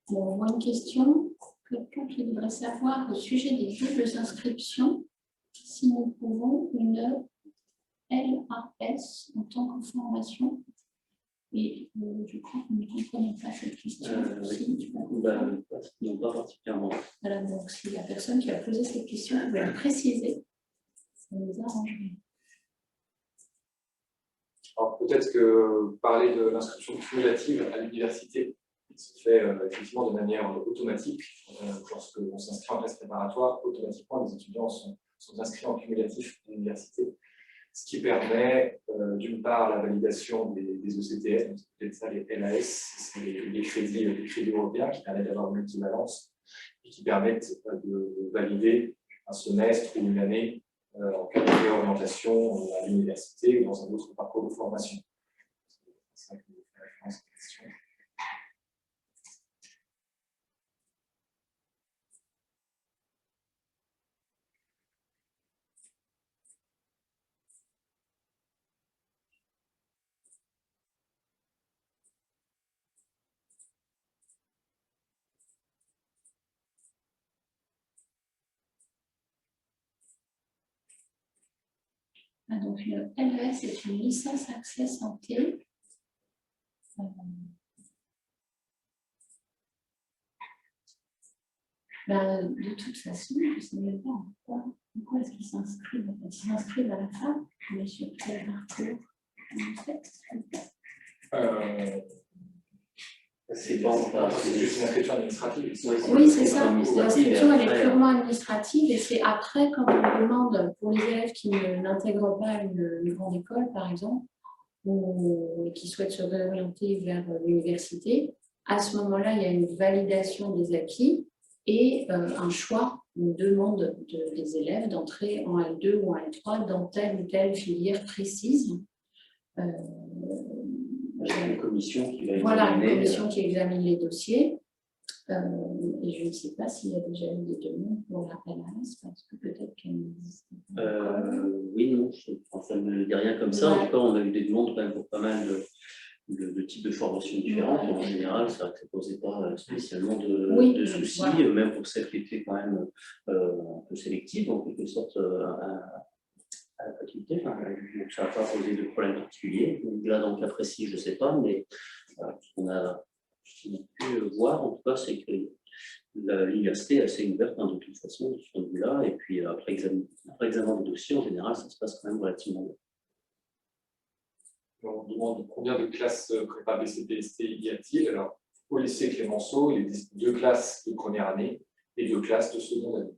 Bon, on voit une question. Quelqu'un qui voudrait savoir au sujet des doubles inscriptions, si nous pouvons une LAS en tant que formation. Et je crois qu'on ne comprenait pas cette question. Si, non, pas particulièrement. Voilà, donc s'il y a personne qui a posé cette question, vous pouvez la préciser. Ça nous arrangerait. Alors peut-être que parler de l'inscription cumulative à l'université se fait effectivement de manière automatique. Lorsque l'on s'inscrit en classe préparatoire, automatiquement les étudiants sont inscrits en cumulatif à l'université. Ce qui permet d'une part la validation des ECTS, donc peut-être ça les LAS, c'est les crédits européens qui permettent d'avoir une multivalence et qui permettent de valider un semestre ou une année en cas de réorientation à l'université ou dans un autre parcours de formation. C'est ça que je fais référence à cette question. Ah, donc, le LES est une licence accès santé. De toute façon, je ne sais même pas pourquoi est-ce qu'ils s'inscrivent. Ils s'inscrivent à la fac, mais sur quel parcours en fait c'est juste une inscription administrative. Oui, c'est ça. L'inscription, elle est purement administrative et c'est après, quand on demande pour les élèves qui n'intègrent pas une grande école, par exemple, ou qui souhaitent se réorienter vers l'université, à ce moment-là, il y a une validation des acquis et un choix, une demande des élèves d'entrer en L2 ou en L3 dans telle ou telle filière précise. Il y a une commission qui va examiner. Voilà, une commission qui examine les dossiers. Et je ne sais pas s'il y a déjà eu des demandes pour la LAS, parce que peut-être qu'elle n'existe pas. Oui, non, ça ne me dit rien comme ça. En tout cas, on a eu des demandes pour pas mal de types de formations différentes. En général, ça ne posait pas spécialement de soucis, voilà. Même pour celles qui étaient quand même un peu sélectives, en quelque sorte, à la faculté. Enfin, donc ça n'a pas posé de problème particulier. Donc là, dans le cas précis, je ne sais pas, mais ce qu'on a pu voir, en tout cas, c'est que l'université est assez ouverte de toute façon, de ce point de vue-là. Et puis, après examen des dossiers, en général, ça se passe quand même relativement bien. On demande combien de classes prépa BCPST y a-t-il? Alors, au lycée Clémenceau, il existe 2 classes de première année et 2 classes de seconde année.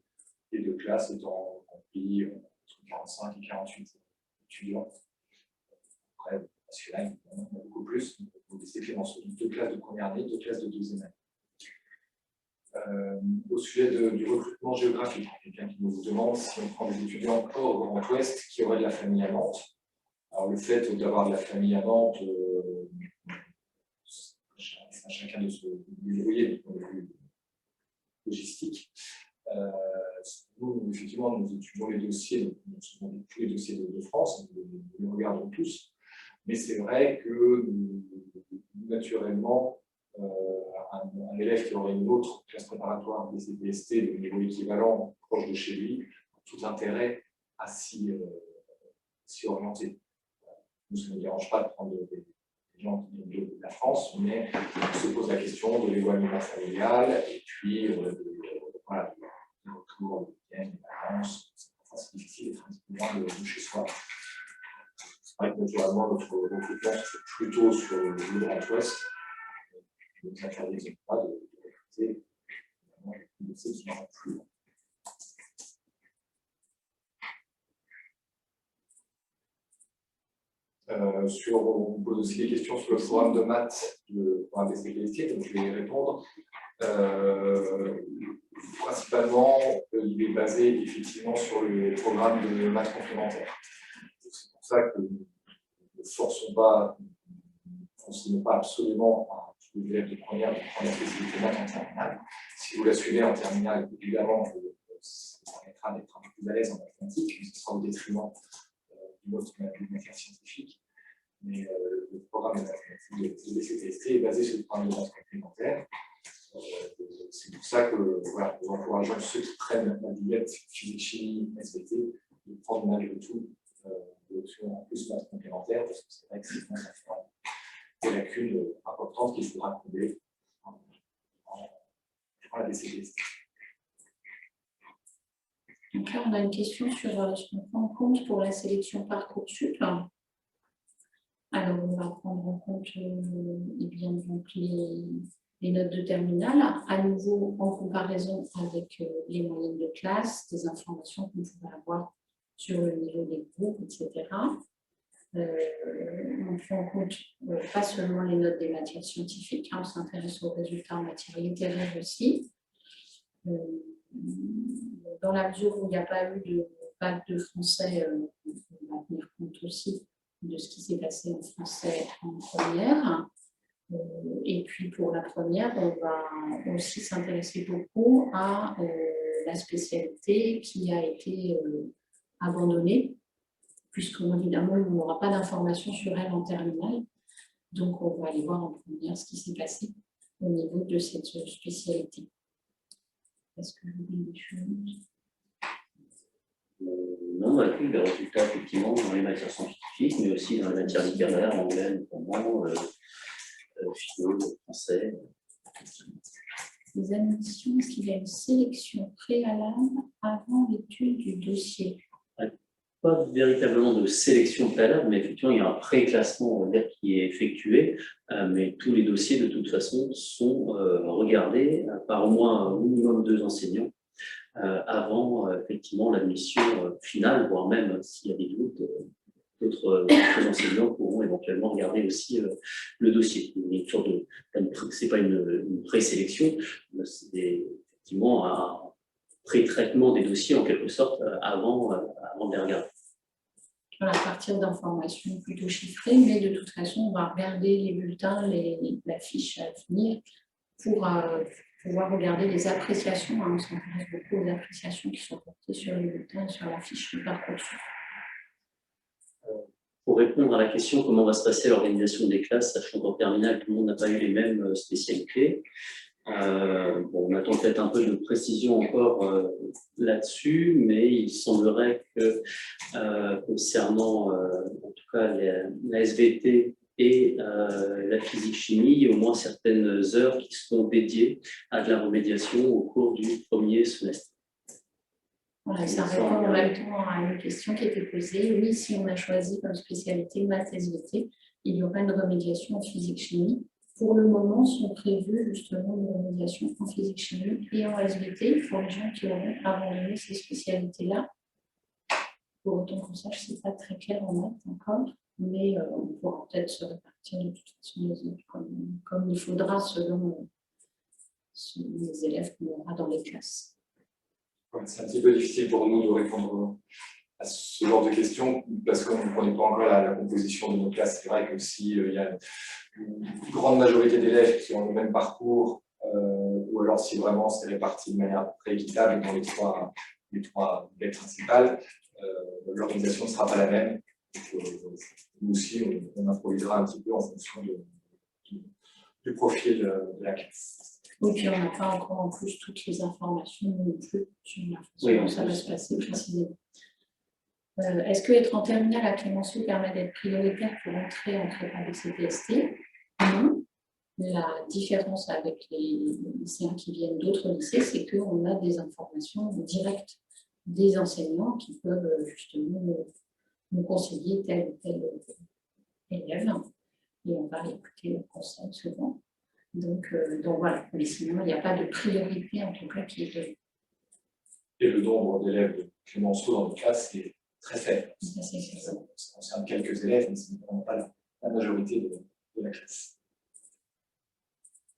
Les 2 classes étant remplies entre 45 et 48 étudiants. Après, parce que là, il y en a beaucoup plus. Au lycée Clémenceau, 2 classes de première année, 2 classes de deuxième année. Au sujet du recrutement géographique, quelqu'un qui nous demande si on prend des étudiants hors Grand Ouest qui auraient de la famille à Nantes. Alors, le fait d'avoir de la famille à Nantes, c'est à chacun de se débrouiller du point de vue logistique. Nous, effectivement, nous étudions les dossiers, tous les dossiers de France, nous les regardons tous. Mais c'est vrai que, naturellement, un élève qui aurait une autre classe préparatoire des CPST de niveau équivalent proche de chez lui, a tout intérêt à s'y orienter. Nous, ça ne nous dérange pas de prendre des gens qui viennent de la France, mais on se pose la question de l'éloignement familial et puis voilà, le retour du week-end, des vacances. C'est difficile d'être indépendant de chez soi. C'est vrai que naturellement, notre recrutement se fait plutôt sur le Grand Ouest. Ne nous interdisons pas de recruter les dossiers qui n'en ont plus. On pose aussi des questions sur le programme de maths, le programme des spécialités, donc je vais y répondre. Principalement, il est basé effectivement sur le programme de maths complémentaire. C'est pour ça que nous ne forçons pas, n'enseignons pas absolument à tous les élèves de première spécialité maths en terminale. Si vous la suivez en terminale, évidemment, ça permettra d'être un peu plus à l'aise en mathématiques, mais ce sera au détriment d'une autre matière scientifique. Mais le programme de mathématiques de BCPST est basé sur le programme de maths complémentaire. C'est pour ça que voilà, nous encourageons ceux qui prennent la dillette physique, chimie, SVT, de prendre malgré tout l'option en plus maths complémentaire, parce que c'est vrai que sinon ça fera des lacunes importantes qu'il faudra combler en la DCPST. Donc là, on a une question sur ce qu'on prend en compte pour la sélection Parcoursup. Alors, on va prendre en compte eh bien, donc les notes de terminale, à nouveau en comparaison avec les moyennes de classe, des informations qu'on pourrait avoir sur le niveau des groupes, etc. On prend en compte pas seulement les notes des matières scientifiques, on s'intéresse aux résultats en matière littéraire aussi. Dans la mesure où il n'y a pas eu de bac de français, on va tenir compte aussi de ce qui s'est passé en français en première. Et puis pour la première, on va aussi s'intéresser beaucoup à la spécialité qui a été abandonnée, puisqu'évidemment, on n'aura pas d'informations sur elle en terminale. Donc, on va aller voir en première ce qui s'est passé au niveau de cette spécialité. Est-ce que vous voulez des choses? Non, on a vu les résultats effectivement dans les matières scientifiques, mais aussi dans les matières littéraires, anglais, notamment, philo, français. Les admissions, est-ce qu'il y a une sélection préalable avant l'étude du dossier? Pas véritablement de sélection préalable, mais effectivement, il y a un pré-classement, on va dire, qui est effectué, mais tous les dossiers, de toute façon, sont regardés par au moins un minimum 2 enseignants avant, effectivement, l'admission finale, voire même, s'il y a des doutes, d'autres enseignants pourront éventuellement regarder aussi le dossier. Ce n'est pas une présélection, c'est effectivement un pré-traitement des dossiers en quelque sorte avant de les regarder. À partir d'informations plutôt chiffrées, mais de toute façon, on va regarder les bulletins, la fiche à venir pour pouvoir regarder les appréciations. On s'intéresse beaucoup aux appréciations qui sont portées sur les bulletins et sur la fiche de Parcoursup. Pour répondre à la question comment va se passer l'organisation des classes, sachant qu'en terminale, tout le monde n'a pas eu les mêmes spécialités. On attend peut-être un peu de précision encore là-dessus, mais il semblerait que concernant en tout cas la SVT et la physique-chimie, il y a au moins certaines heures qui seront dédiées à de la remédiation au cours du premier semestre. Voilà, ça répond en même temps à une question qui était posée. Oui, si on a choisi comme spécialité maths SVT, il y aura une remédiation en physique-chimie. Pour le moment, sont prévues justement une remédiation en physique-chimie et en SVT pour les gens qui auront abandonné ces spécialités-là. Pour autant qu'on sache, ce n'est pas très clair en maths encore, mais on pourra peut-être se répartir de toute façon les autres comme il faudra selon les élèves qu'on aura dans les classes. Ouais, c'est un petit peu difficile pour nous de répondre à ce genre de questions parce qu'on ne connaît pas encore la composition de nos classes. C'est vrai que s'il y a une grande majorité d'élèves qui ont le même parcours, ou alors si vraiment c'est réparti de manière très équitable dans les trois baies principales, l'organisation ne sera pas la même. Donc, nous aussi, on improvisera un petit peu en fonction du profil de la classe. Oui, puis on n'a pas encore en plus toutes les informations non plus sur la façon dont ça va se passer précisément. Est-ce qu'être en terminale à Clémenceau permet d'être prioritaire pour entrer en prépa de CPST? Non. La différence avec les lycéens qui viennent d'autres lycées, c'est qu'on a des informations directes des enseignants qui peuvent justement nous conseiller tel ou tel élève. Et on va écouter le conseil souvent. Donc voilà, mais sinon, il n'y a pas de priorité en tout cas qui est donnée. Et le nombre d'élèves de Clémenceau dans nos classes est très faible. Ça concerne quelques élèves, mais ce n'est vraiment pas la majorité de la classe.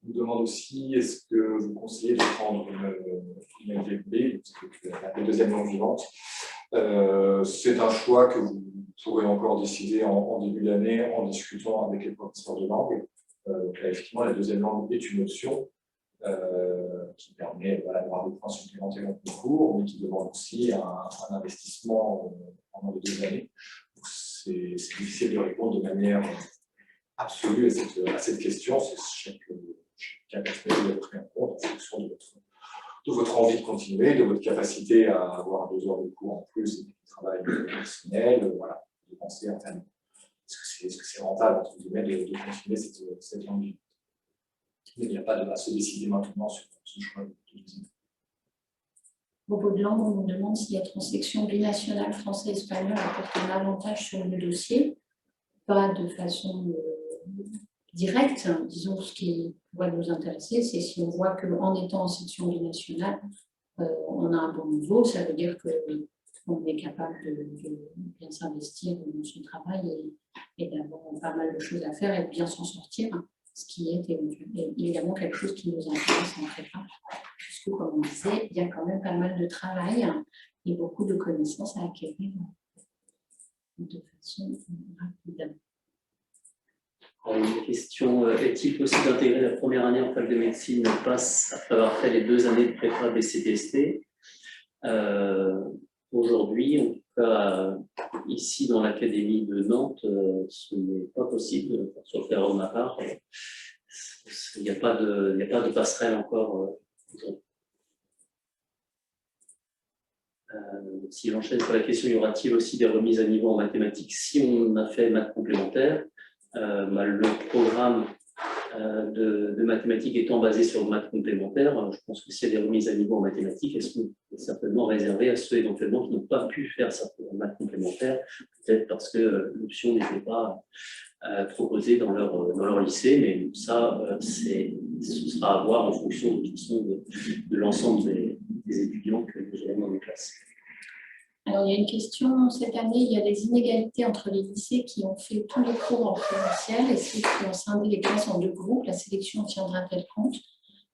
On nous demande aussi, est-ce que vous conseillez de prendre une LVB, la deuxième langue vivante? C'est un choix que vous pourrez encore décider en début d'année en discutant avec les professeurs de langue. Donc là, effectivement, la deuxième langue est une option qui permet d'avoir des points supplémentaires dans le cours, mais qui demande aussi un investissement pendant les 2 années. C'est difficile de répondre de manière absolue à cette question. chaque aspect doit être pris en compte en fonction de votre envie de continuer, de votre capacité à avoir 2 heures de cours en plus et du travail personnel, voilà, de penser en termes. Est-ce que c'est rentable, entre guillemets, de continuer cette longue vie. Mais il n'y a pas à se décider maintenant sur ce choix de deuxième. Au propos de langue, on nous demande si être en section binationale français-espagnol apporte un avantage sur le dossier. Pas de façon directe. Disons, ce qui pourrait nous intéresser, c'est si on voit qu'en étant en section binationale, on a un bon niveau, ça veut dire qu'on est capable de bien s'investir dans son travail et d'avoir pas mal de choses à faire et de bien s'en sortir, ce qui est évidemment quelque chose qui nous intéresse en prépa, puisque, comme on disait, il y a quand même pas mal de travail et beaucoup de connaissances à acquérir de façon rapide. Une question, est-il possible d'intégrer la première année en fac de médecine passe après avoir fait les 2 années de prépa BCPST? Aujourd'hui, en tout cas, ici dans l'académie de Nantes, ce n'est pas possible, sauf erreur de ma part. Il n'y a pas de passerelle encore. Si j'enchaîne sur la question, y aura-t-il aussi des remises à niveau en mathématiques si on a fait maths complémentaires? Le programme de mathématiques étant basé sur maths complémentaires, je pense que s'il y a des remises à niveau en mathématiques, elles sont certainement réservées à ceux éventuellement qui n'ont pas pu faire certains maths complémentaires, peut-être parce que l'option n'était pas proposée dans leur lycée, mais ça, ce sera à voir en fonction de l'ensemble des étudiants que nous aurons dans les classes. Alors, il y a une question, cette année, il y a des inégalités entre les lycées qui ont fait tous les cours en présentiel et ceux qui ont scindé les classes en 2 groupes. La sélection tiendra-t-elle compte?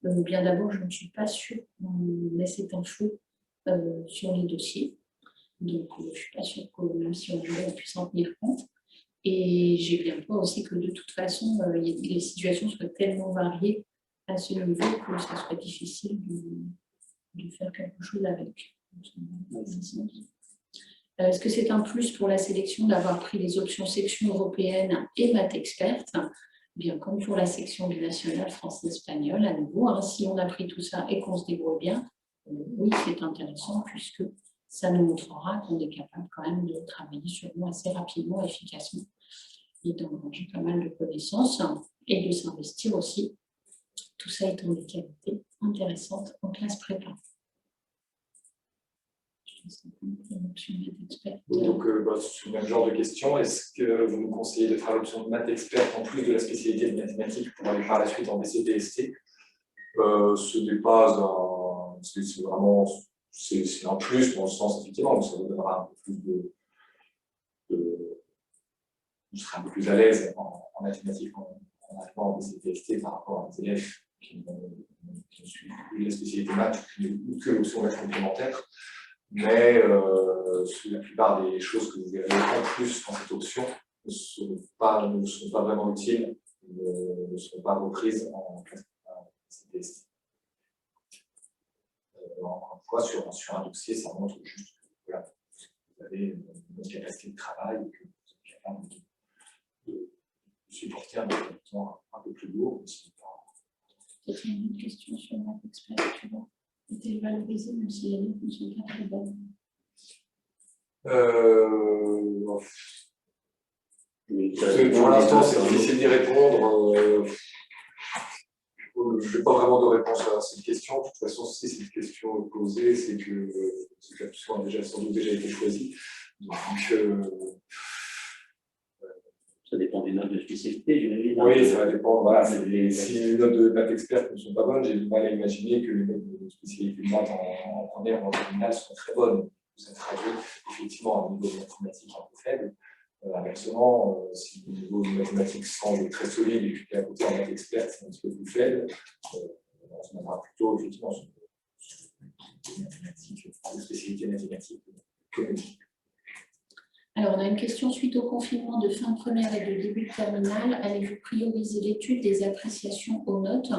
Bien d'abord, je ne suis pas sûre qu'on ait cette info sur les dossiers. Donc, je ne suis pas sûre que même si on voulait, on puisse en tenir compte. Et j'ai bien peur aussi que de toute façon, les situations soient tellement variées à ce niveau que ça soit difficile de faire quelque chose avec. Est-ce que c'est un plus pour la sélection d'avoir pris les options section européenne et maths experte? Bien, comme pour la section binationale français-espagnol, à nouveau, si on a pris tout ça et qu'on se débrouille bien, oui, c'est intéressant puisque ça nous montrera qu'on est capable quand même de travailler sur nous assez rapidement, efficacement et d'engranger pas mal de connaissances et de s'investir aussi. Tout ça étant des qualités intéressantes en classe prépa. Donc, sur le même genre de question, est-ce que vous nous conseillez de faire l'option de maths experte en plus de la spécialité de mathématiques pour aller par la suite en BCPST? Ce n'est pas un... C'est vraiment... C'est un plus dans le sens, effectivement, où ça vous donnera un peu plus vous serez un peu plus à l'aise en mathématiques en arrivant en BCPST par rapport à des élèves qui ne suivent plus la spécialité maths que l'option maths complémentaire. Mais la plupart des choses que vous verrez en plus dans cette option ne sont pas vraiment utiles, ne sont pas reprises en CPST. Encore une fois, sur un dossier, ça montre juste que voilà, vous avez une capacité de travail et que vous êtes capable de supporter un temps un peu plus lourd. Peut-être une question sur maths expert, tu vois. Est-elle valorisée même si les notes ne sont pas très bonnes? Pour l'instant, c'est difficile d'y répondre. Je n'ai pas vraiment de réponse à cette question. De toute façon, si cette question est posée, c'est que cette option a sans doute déjà été choisie. Donc, ça dépend des notes de spécialité, j'imagine. Oui, ça va dépendre. Voilà, si les notes de maths experte ne sont pas bonnes, j'ai du mal à imaginer que les notes de spécialité de maths en première ou en terminale sont très bonnes. Ça traduit effectivement un niveau de mathématiques un peu faible. Inversement, si le niveau de mathématiques semble très solide et puis qu'à côté en maths experte c'est un petit peu plus faible, on se mettra plutôt effectivement sur des mathématiques, des spécialités mathématiques économiques. Alors, on a une question suite au confinement de fin de première et de début de terminale. Allez-vous prioriser l'étude des appréciations aux notes?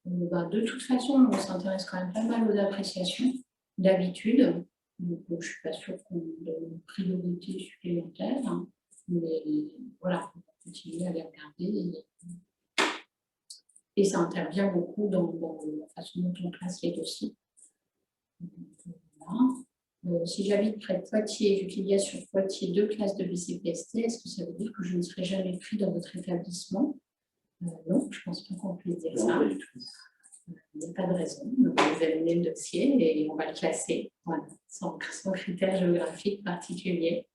De toute façon, on s'intéresse quand même pas mal aux appréciations d'habitude. Donc, je ne suis pas sûre qu'on donne une priorité supplémentaire, mais voilà, on va continuer à les regarder. Et ça intervient beaucoup dans la façon dont on classe les dossiers. Voilà. Si j'habite près de Poitiers, vu qu'il y a sur Poitiers 2 classes de BCPST, est-ce que ça veut dire que je ne serai jamais pris dans votre établissement? Non, je ne pense pas qu'on puisse dire ça. Il n'y a pas de raison. Donc, on va amener le dossier et on va le classer, voilà, sans critère géographique particulier.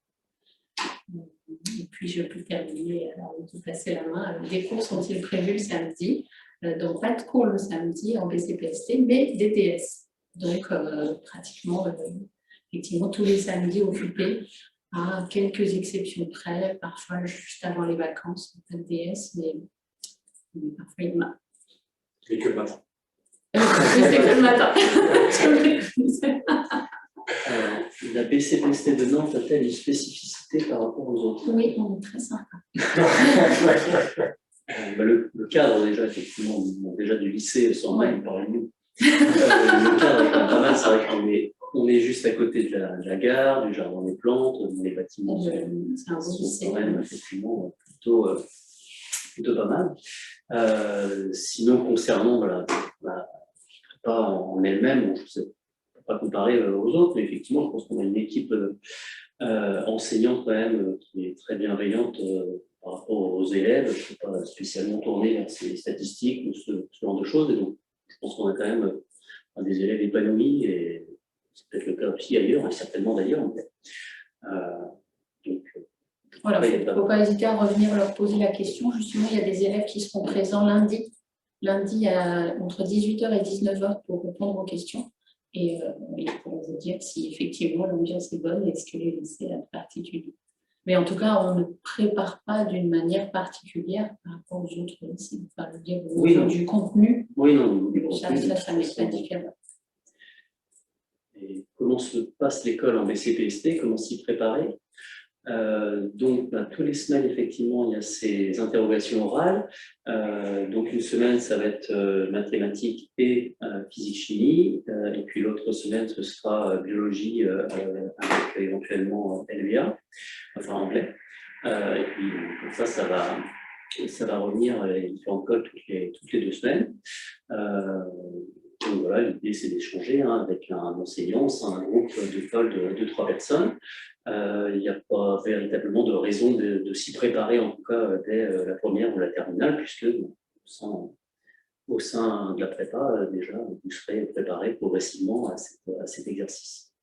Et puis, je peux terminer, alors, de passer la main. Des cours sont-ils prévus le samedi? Donc, pas de cours le samedi en BCPST, mais DTS. Donc, pratiquement, effectivement, tous les samedis occupés, à quelques exceptions près, parfois juste avant les vacances, pas de DS, mais parfois il y en a. Et que le matin. C'est que le matin. La BCPST de Nantes a-t-elle une spécificité par rapport aux autres? Oui, on est très sympa. Le cadre, déjà, effectivement, déjà du lycée, sans même parler de nous. Le cadre est pas mal, c'est vrai qu'on est juste à côté de la gare, du jardin des plantes, les bâtiments c'est un beau lycée. Quand même effectivement plutôt pas mal. Sinon, concernant la prépa en elle-même, je ne sais pas comparer aux autres, mais effectivement, je pense qu'on a une équipe enseignante quand même qui est très bienveillante par rapport aux élèves. Je ne suis pas spécialement tourné vers ces statistiques ou ce genre de choses. Et donc, je pense qu'on a quand même des élèves épanouis, et c'est peut-être le cas aussi ailleurs, et certainement d'ailleurs. Voilà, il ne faut pas hésiter à revenir leur poser la question. Justement, il y a des élèves qui seront présents lundi entre 18h et 19h pour répondre aux questions. Et ils pourront vous dire si effectivement l'ambiance est bonne et ce que les lycées a de particulier. Mais en tout cas, on ne prépare pas d'une manière particulière par rapport aux autres lycées. Enfin, je veux dire, au niveau du contenu, oui, non, ça n'est pas différent. Et comment se passe l'école en BCPST? Comment s'y préparer? Donc, tous les semaines, effectivement, il y a ces interrogations orales. Donc, une semaine, ça va être mathématiques et physique-chimie. Et puis, l'autre semaine, ce sera biologie avec éventuellement LVA, enfin anglais. Et puis, comme ça va revenir les différentes codes toutes les 2 semaines. Donc voilà, l'idée c'est d'échanger avec un enseignant, c'est un groupe d'école de 2-3 personnes. Il n'y a pas véritablement de raison de s'y préparer, en tout cas dès la première ou la terminale, puisque au sein de la prépa, déjà, vous serez préparé progressivement à cet exercice.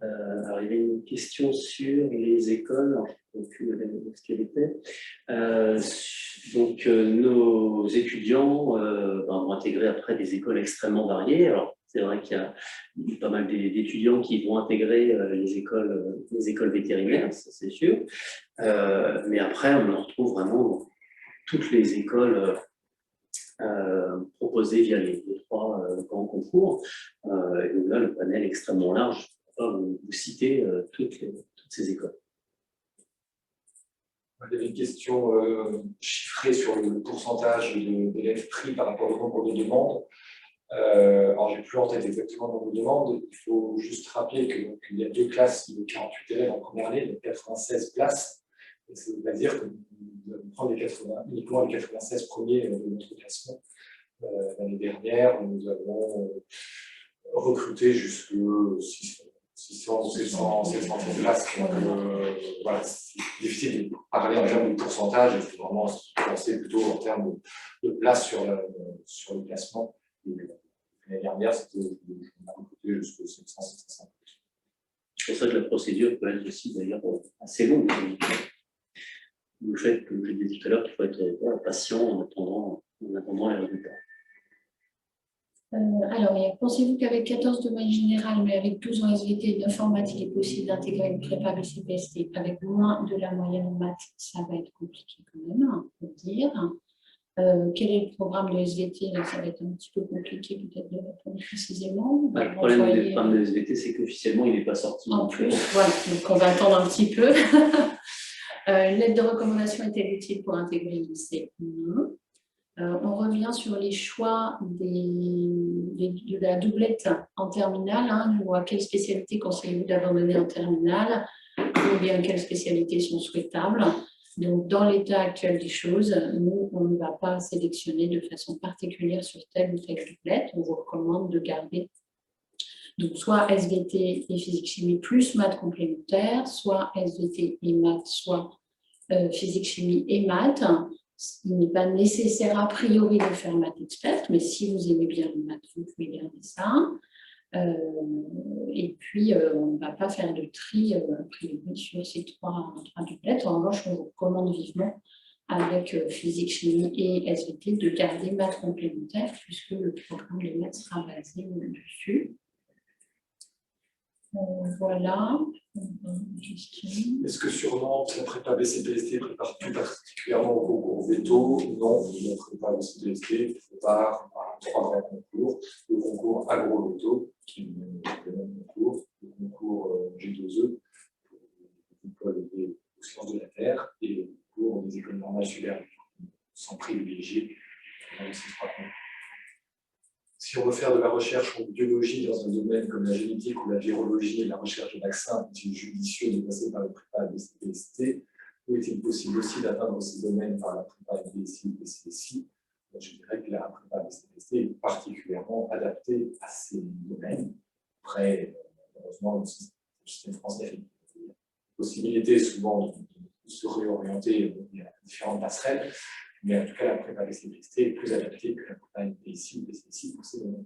Alors, il y avait une question sur les écoles, je ne sais plus ce qu'elle était. Donc, nos étudiants vont intégrer après des écoles extrêmement variées. Alors, c'est vrai qu'il y a pas mal d'étudiants qui vont intégrer les écoles vétérinaires, ça c'est sûr. Mais après, on en retrouve vraiment dans toutes les écoles proposées via les 3 grands concours. Et donc là, le panel est extrêmement large. Vous citez toutes ces écoles. Il y avait une question chiffrée sur le pourcentage d'élèves pris par rapport au nombre de demandes. Alors, je n'ai plus en tête exactement le nombre de demandes. Il faut juste rappeler qu'il y a 2 classes de 48 élèves en première année, donc 96 places. Et ça veut dire que nous allons prendre uniquement les 96 premiers de notre classement. L'année dernière, nous avons recruté jusque 600 ou 700 places. Donc, voilà, c'est difficile de parler en termes de pourcentage. Il faut vraiment penser plutôt en termes de place sur le classement. L'année dernière, on a recruté jusqu'à 700. C'est pour ça que la procédure peut être aussi d'ailleurs assez longue. Le fait, comme je l'ai dit tout à l'heure, qu'il faut être patient en attendant les résultats. Alors, pensez-vous qu'avec 14 domaines généraux, mais avec 12 en SVT et 9 en maths, il est possible d'intégrer une prépa BCPST avec moins de la moyenne en maths? Ça va être compliqué quand même, on peut dire. Quel est le programme de SVT? Là, ça va être un petit peu compliqué peut-être de répondre précisément. Le problème du programme de SVT, c'est qu'officiellement, il n'est pas sorti. En plus, voilà, donc on va attendre un petit peu. Une lettre de recommandation est-elle utile pour intégrer le lycée? Non. On revient sur les choix de la doublette en terminale. À quelle spécialité conseillez-vous d'abandonner en terminale? Ou bien quelles spécialités sont souhaitables? Donc, dans l'état actuel des choses, nous, on ne va pas sélectionner de façon particulière sur telle ou telle doublette. On vous recommande de garder donc soit SVT et physique-chimie plus maths complémentaires, soit SVT et maths, soit physique-chimie et maths. Il n'est pas nécessaire a priori de faire maths experte, mais si vous aimez bien le maths, vous pouvez garder ça. Et puis, on ne va pas faire de tri a priori sur ces trois duplettes. En revanche, on vous recommande vivement avec physique, chimie et SVT de garder maths complémentaires puisque le programme de maths sera basé dessus. Voilà. Est-ce que sur Nantes, la prépa BCPST prépare plus particulièrement au concours veto? Non, la prépa BCPST prépare à 3 grands concours. Le concours agro-veto, qui est le même concours, le concours G2E, pour les sciences de la Terre, et le concours des écoles normales supérieures, sans privilégier ces 3 concours. Si on veut faire de la recherche en biologie dans un domaine comme la génétique ou la virologie et la recherche de vaccins, est-il judicieux de passer par le prépa BCPST ou est-il possible aussi d'atteindre ces domaines par la prépa BCI et BCSI? Je dirais que la prépa BCPST est particulièrement adaptée à ces domaines. Après, heureusement, le système français a une possibilité souvent de se réorienter, il y a différentes passerelles. Mais en tout cas, la prépa BCPST est plus adaptée que la prépa BCI ou BCSI pour ces domaines.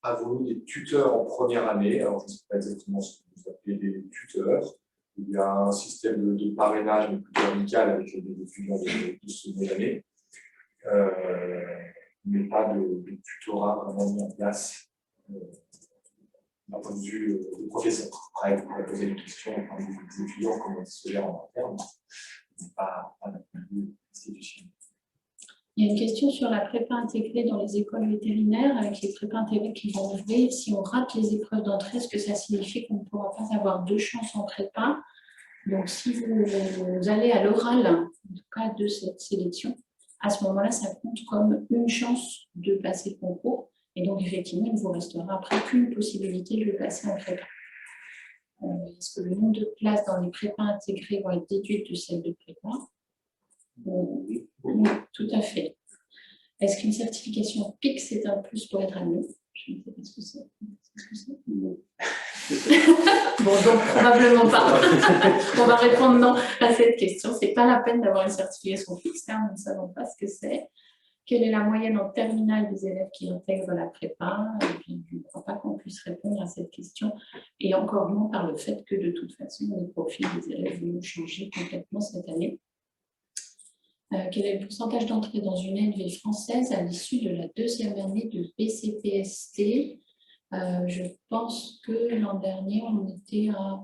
Avons-nous des tuteurs en première année? Alors, je ne sais pas exactement ce que vous appelez des tuteurs. Il y a un système de parrainage, mais plutôt amical avec des étudiants de seconde année. Mais pas de tutorat vraiment mis en place d'un point de vue des professeurs. Après, vous pourrez poser des questions au point de vue des étudiants, comment ils se gèrent en interne, mais pas d'un point de vue institutionnel. Il y a une question sur la prépa intégrée dans les écoles vétérinaires, avec les prépas intégrées qui vont ouvrir. Si on rate les épreuves d'entrée, est-ce que ça signifie qu'on ne pourra pas avoir 2 chances en prépa? Donc, si vous allez à l'oral, en tout cas de cette sélection, à ce moment-là, ça compte comme une chance de passer le concours. Et donc, effectivement, il ne vous restera après qu'une possibilité de le passer en prépa. Est-ce que le nombre de places dans les prépas intégrées vont être déduites de celles de prépa? Oui, tout à fait. Est-ce qu'une certification PICS est un plus pour être admis? Je ne sais pas ce que c'est. Non. Bon, donc probablement pas. On va répondre non à cette question. Ce n'est pas la peine d'avoir une certification PICS, nous ne savons pas ce que c'est. Quelle est la moyenne en terminale des élèves qui intègrent la prépa? Je ne crois pas qu'on puisse répondre à cette question, et encore moins par le fait que de toute façon, les profils des élèves vont changer complètement cette année. Quel est le pourcentage d'entrée dans une NV française à l'issue de la 2e année de BCPST? Je pense que l'an dernier, on était à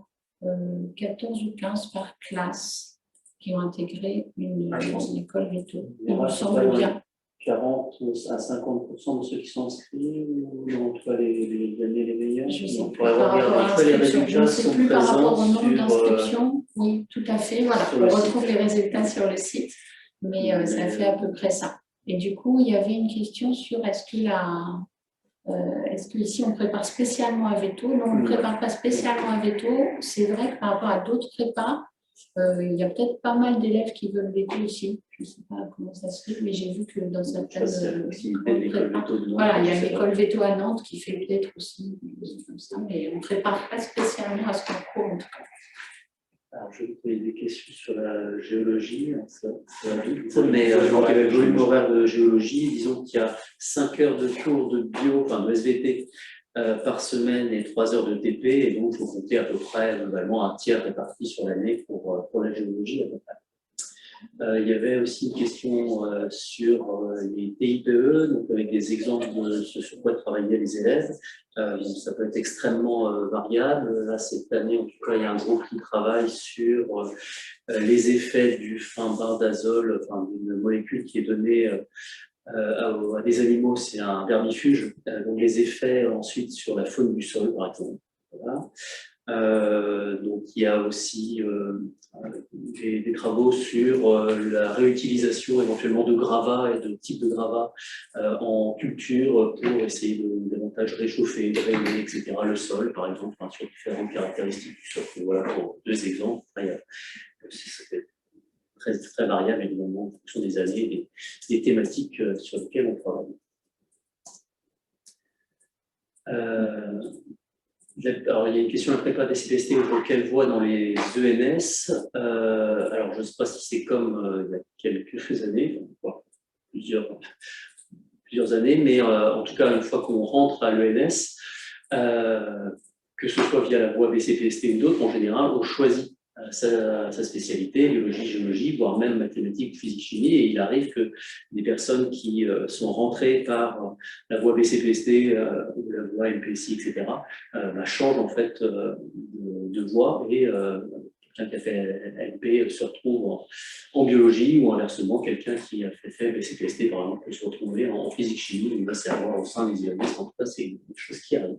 14 ou 15 par classe qui ont intégré une école veto. Il me semble bien. 40 à 50% de ceux qui sont inscrits, ou en tout cas les années les meilleures? Je ne sais plus par rapport à l'inscription. Je ne sais plus par rapport au nombre d'inscriptions. Oui, tout à fait. Voilà, on retrouve les résultats sur le site. Mais ça fait à peu près ça. Et du coup, il y avait une question sur est-ce qu'ici on prépare spécialement à veto? Non, on ne prépare pas spécialement à veto. C'est vrai que par rapport à d'autres prépas, il y a peut-être pas mal d'élèves qui veulent veto aussi. Je ne sais pas comment ça se fait, mais j'ai vu que dans certaines prépas, voilà, il y a une école veto à Nantes qui fait peut-être aussi comme ça, mais on ne prépare pas spécialement à ce concours en tout cas. Alors, je vais poser des questions sur la géologie, ça va vite, mais donc, il y avait le volume horaire de géologie. Disons qu'il y a 5 heures de cours de bio, enfin de SVT par semaine et 3 heures de TP, et donc il faut compter à peu près globalement un tiers réparti sur l'année pour la géologie à peu près. Il y avait aussi une question sur les TIPE, donc avec des exemples de ce sur quoi travaillaient les élèves. Ça peut être extrêmement variable. Là, cette année, en tout cas, il y a un groupe qui travaille sur les effets du fenbardazole, enfin, d'une molécule qui est donnée à des animaux, c'est un vermifuge. Donc, les effets ensuite sur la faune du sol, par exemple. Voilà. Donc, il y a aussi des travaux sur la réutilisation éventuellement de gravats et de types de gravats en culture pour essayer de davantage réchauffer, drainer, etc. le sol, par exemple, sur différentes caractéristiques du sol. Donc, voilà pour 2 exemples. Après, ça peut être très, très variable évidemment en fonction des années, des thématiques sur lesquelles on travaille. Alors, il y a une question à la prépa des CPST pour quelle voie dans les ENS. Alors, je ne sais pas si c'est comme il y a quelques années, plusieurs années, mais en tout cas, une fois qu'on rentre à l'ENS, que ce soit via la voie BCPST ou d'autres, en général, on choisit sa spécialité, biologie, géologie, voire même mathématiques, physique, chimie, et il arrive que des personnes qui sont rentrées par la voie BCPST ou la voie MPSI, etc., changent en fait de voie, et quelqu'un qui a fait LP se retrouve en biologie, ou inversement, quelqu'un qui a fait BCPST, par exemple, peut se retrouver en physique, chimie, il va savoir au sein des IELTS. En tout cas, c'est une chose qui arrive.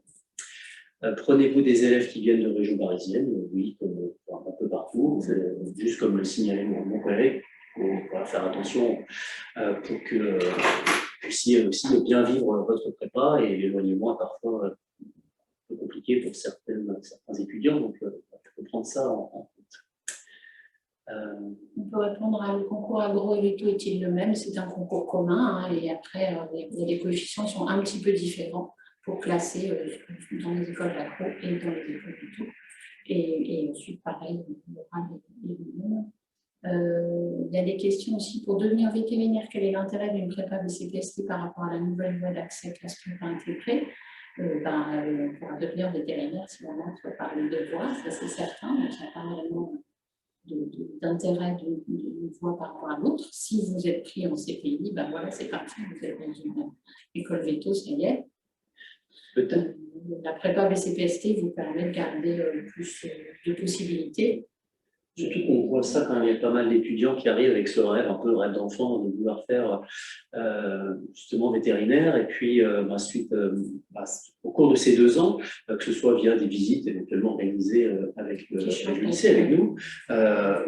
Prenez-vous des élèves qui viennent de régions parisiennes? Oui, comme un peu partout. Juste comme le signalait mon collègue, il faut faire attention pour que vous puissiez aussi bien vivre votre prépa, et l'éloignement est parfois un peu compliqué pour certains étudiants, donc il faut prendre ça en compte. On peut répondre à le concours agro-électro est-il le même? C'est un concours commun, et après, les coefficients sont un petit peu différents pour classer dans les écoles d'agro et dans les écoles du tout. Et ensuite, pareil, il y aura les mêmes. Il y a des questions aussi. Pour devenir vétérinaire, quel est l'intérêt d'une prépa BCPST par rapport à la nouvelle voie d'accès classe prépa intégrée? On pourra devenir vétérinaire si on entre par les deux voies, ça c'est certain. Donc, il n'y a pas vraiment d'intérêt d'une voie par rapport à l'autre. Si vous êtes pris en CPI, voilà, c'est parti, vous êtes dans une école veto, ça y est. Peut-être. La prépa BCPST vous permet de garder plus de possibilités. Surtout qu'on voit ça quand il y a pas mal d'étudiants qui arrivent avec ce rêve, un peu le rêve d'enfant, de vouloir faire justement vétérinaire, et puis au cours de ces 2 ans, que ce soit via des visites éventuellement organisées avec le lycée, avec nous,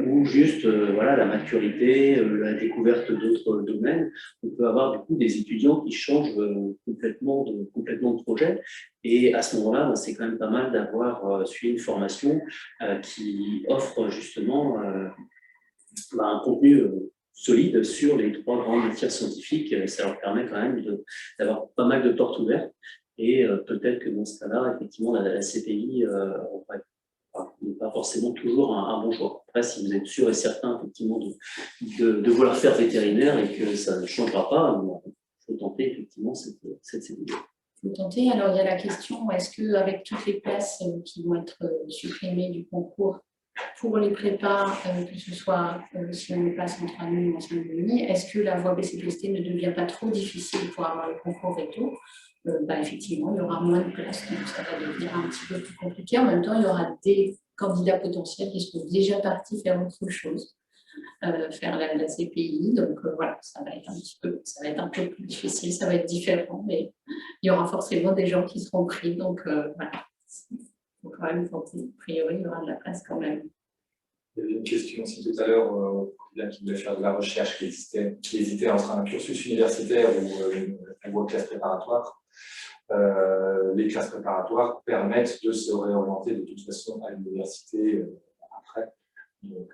ou juste la maturité, la découverte d'autres domaines, on peut avoir du coup des étudiants qui changent complètement de projet. Et à ce moment-là, c'est quand même pas mal d'avoir suivi une formation qui offre justement un contenu solide sur les 3 grandes matières scientifiques. Ça leur permet quand même d'avoir pas mal de portes ouvertes. Et peut-être que dans ce cas-là, effectivement, la CPI n'est pas forcément toujours un bon choix. Après, si vous êtes sûr et certain, effectivement, de vouloir faire vétérinaire et que ça ne changera pas, il faut tenter effectivement cette CPI. Tenter. Alors, il y a la question, est-ce qu'avec toutes les places qui vont être supprimées du concours pour les prépas, que ce soit si on passe entre année ou en 5,5, est-ce que la voie BCPST ne devient pas trop difficile pour avoir le concours veto? Effectivement, il y aura moins de places, donc ça va devenir un petit peu plus compliqué. En même temps, il y aura des candidats potentiels qui sont déjà partis faire autre chose. Faire la CPI, donc voilà, ça va être un peu plus difficile, ça va être différent, mais il y aura forcément des gens qui seront pris, donc voilà, il faut quand même tenter. A priori, il y aura de la place quand même. Il y avait une question aussi tout à l'heure, qui voulait faire de la recherche, qui hésitait entre un cursus universitaire ou une voie classe préparatoire. Les classes préparatoires permettent de se réorienter de toute façon à l'université après. Donc,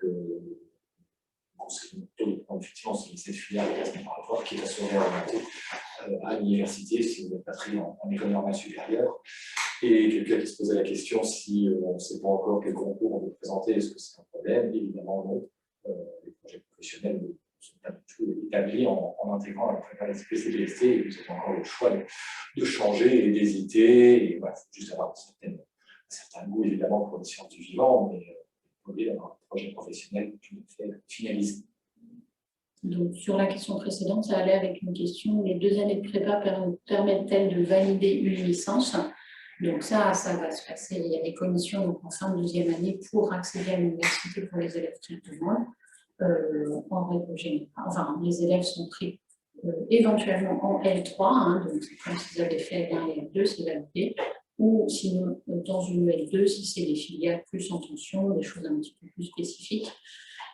effectivement, c'est cette filière de classe préparatoire qui va se réorienter à l'université si vous n'êtes pas pris en école normale supérieure. Et quelqu'un qui se posait la question si on ne sait pas encore quel concours on veut présenter, est-ce que c'est un problème? Évidemment, non. Les projets professionnels ne sont pas du tout établis en intégrant la préparation BCPST, et vous avez encore le choix de changer et d'hésiter. Et voilà, c'est juste avoir un certain goût, évidemment, pour les sciences du vivant, mais il faut avoir un projet professionnel finalisé. Donc, sur la question précédente, ça allait avec une question, les 2 années de prépa permettent-elles de valider une licence? Donc ça va se passer, il y a des commissions donc en fin de 2e année pour accéder à l'université pour les élèves qui le demandent. En règle générale, enfin, les élèves sont pris éventuellement en L3, donc c'est comme s'ils avaient fait L1 et L2, c'est validé, ou sinon dans une L2 si c'est des filières plus en tension, des choses un petit peu plus spécifiques,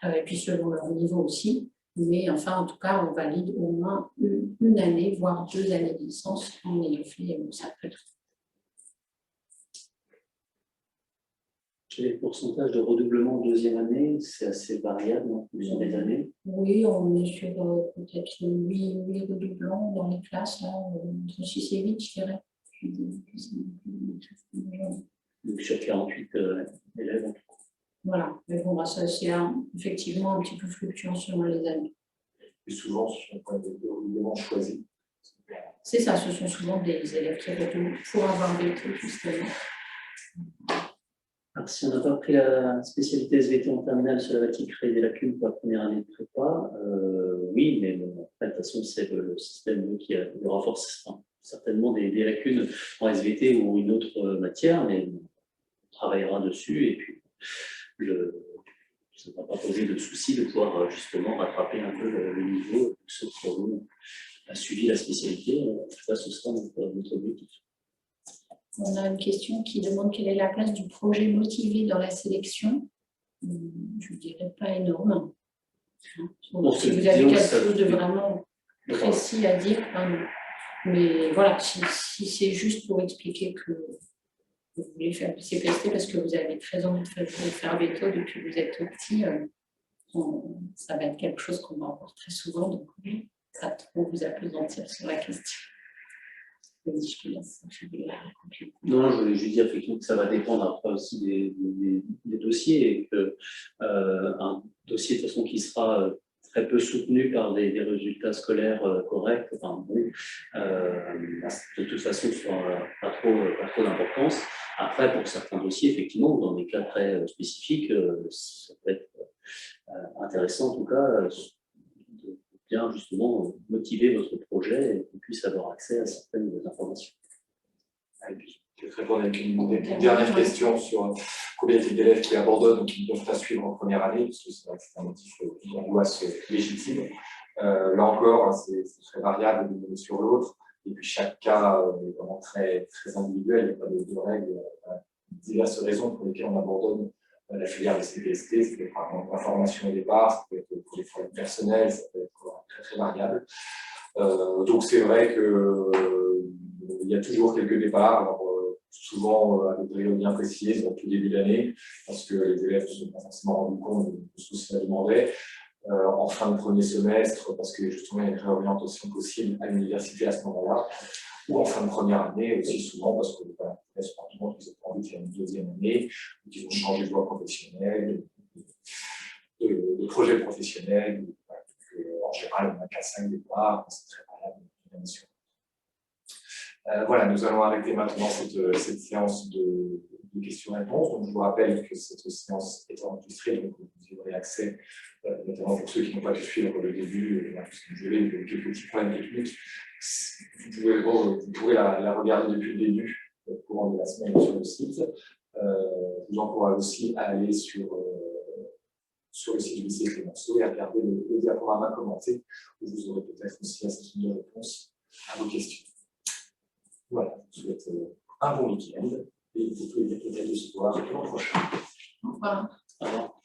et puis selon leur niveau aussi. Mais enfin, en tout cas, on valide au moins une année, voire 2 années de licence en ayant fait ça peut être. Les pourcentages de redoublement en deuxième année, c'est assez variable en fonction des années. Oui, on est sur peut-être 8 redoublants dans les classes, là, entre 6 et 8, je dirais. Donc sur 48 élèves en tout cas. Voilà, mais bon, ça c'est effectivement un petit peu fluctuant selon les années. Et souvent, ce sont des redoublements choisis. C'est ça, ce sont souvent des élèves qui redoublent pour avoir des trucs, justement. Alors, si on n'a pas pris la spécialité SVT en terminale, cela va-t-il créer des lacunes pour la première année de prépa? Oui, mais bon, après, de toute façon, c'est le système qui renforce certainement des lacunes en SVT ou une autre matière, mais on travaillera dessus et puis ça ne va pas poser de souci de pouvoir justement rattraper un peu le niveau de ceux qui ont suivi la spécialité. Ça, ce sera notre objectif. On a une question qui demande quelle est la place du projet motivé dans la sélection. Je ne dirais pas énorme. Donc, si vous avez quelque chose de vraiment précis à dire, mais voilà, si c'est juste pour expliquer que vous voulez faire du CPST parce que vous avez très envie de faire veto depuis que vous êtes tout petit, ça va être quelque chose qu'on va avoir très souvent, donc pas trop vous appesantir sur la question. Non, je voulais juste dire effectivement que ça va dépendre après aussi des dossiers et que un dossier de toute façon qui sera très peu soutenu par des résultats scolaires corrects, de toute façon, ça n'aura pas trop d'importance. Après, pour certains dossiers, effectivement, ou dans des cas très spécifiques, ça peut être intéressant en tout cas de bien justement motiver votre projet et qu'on puisse avoir accès à certaines informations. Et puis, je vais te répondre avec une dernière question sur combien il y a d'élèves qui abandonnent ou qui ne peuvent pas suivre en première année, parce que c'est un motif d'angoisse légitime. Là encore, c'est très variable d'une année sur l'autre, et puis chaque cas est vraiment très, très individuel, il n'y a pas de règles, il y a diverses raisons pour lesquelles on abandonne la filière des CPST, ça peut être par exemple la formation au départ, ça peut être pour les problèmes personnels, ça peut être très, très variable. Donc c'est vrai qu'il y a toujours quelques départs, alors, souvent à des périodes bien précises, au tout début d'année, parce que les élèves ne se sont pas forcément rendus compte de ce que ça demandait. En fin de premier semestre, parce que justement il y a une réorientation possible à l'université à ce moment-là, ou en fin de première année aussi souvent, parce que les élèves se rendent compte qu'ils ont envie de faire une deuxième année, ou qu'ils ont changé de voie professionnelle, de projet professionnel. En général, on a 4-5 départs, c'est très variable d'une année sur l'autre. Voilà, nous allons arrêter maintenant cette séance de questions-réponses. Donc, je vous rappelle que cette séance est enregistrée, donc vous aurez accès, notamment pour ceux qui n'ont pas pu suivre le début, parce que vous avez quelques petits problèmes techniques. Vous pouvez la regarder depuis le début, au courant de la semaine sur le site. Je vous encourage aussi à aller sur le site du lycée Clémenceau et à regarder le diaporama commenté, où vous aurez peut-être aussi un certain nombre de réponses à vos questions. Voilà, je vous souhaite un bon week-end et vous pouvez peut-être de se voir l'an prochain. Au revoir. Au revoir.